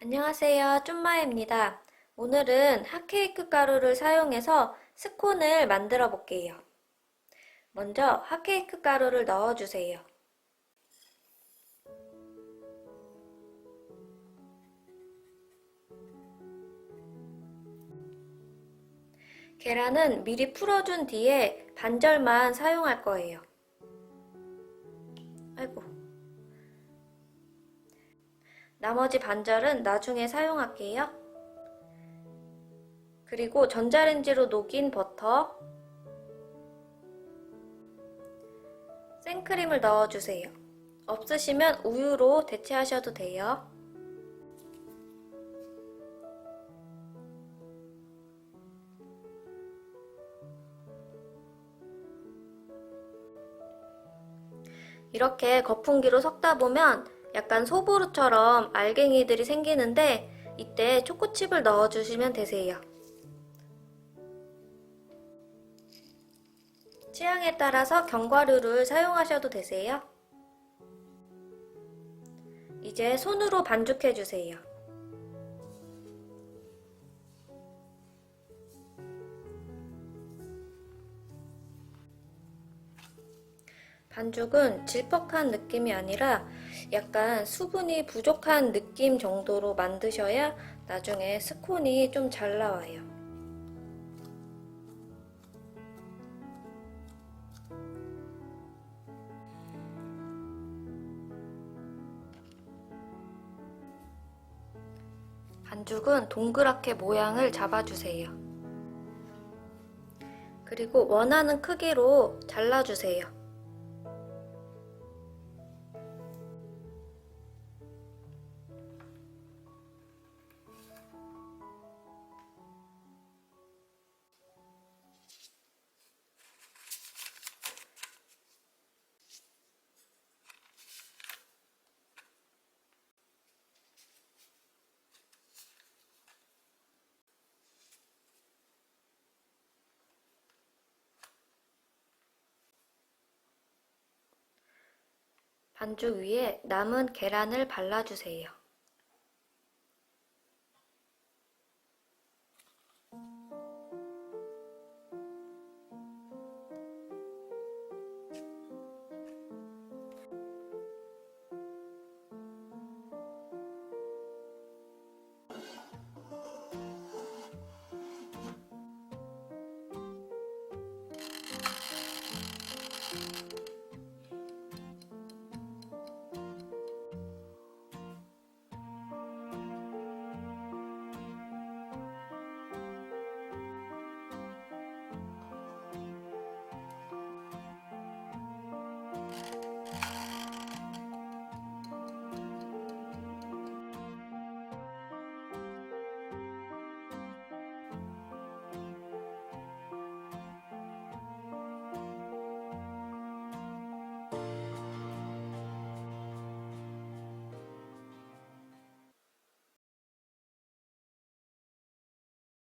안녕하세요. 쭌마입니다. 오늘은 핫케이크 가루를 사용해서 스콘을 만들어 볼게요. 먼저 핫케이크 가루를 넣어주세요. 계란은 미리 풀어준 뒤에 반절만 사용할 거예요. 아이고. 나머지 반절은 나중에 사용할게요. 그리고 전자레인지로 녹인 버터, 생크림을 넣어주세요. 없으시면 우유로 대체하셔도 돼요. 이렇게 거품기로 섞다 보면 약간 소보루처럼 알갱이들이 생기는데 이때 초코칩을 넣어주시면 되세요. 취향에 따라서 견과류를 사용하셔도 되세요. 이제 손으로 반죽해주세요. 반죽은 질퍽한 느낌이 아니라 약간 수분이 부족한 느낌 정도로 만드셔야 나중에 스콘이 좀 잘 나와요. 반죽은 동그랗게 모양을 잡아주세요. 그리고 원하는 크기로 잘라주세요. 반죽 위에 남은 계란을 발라주세요.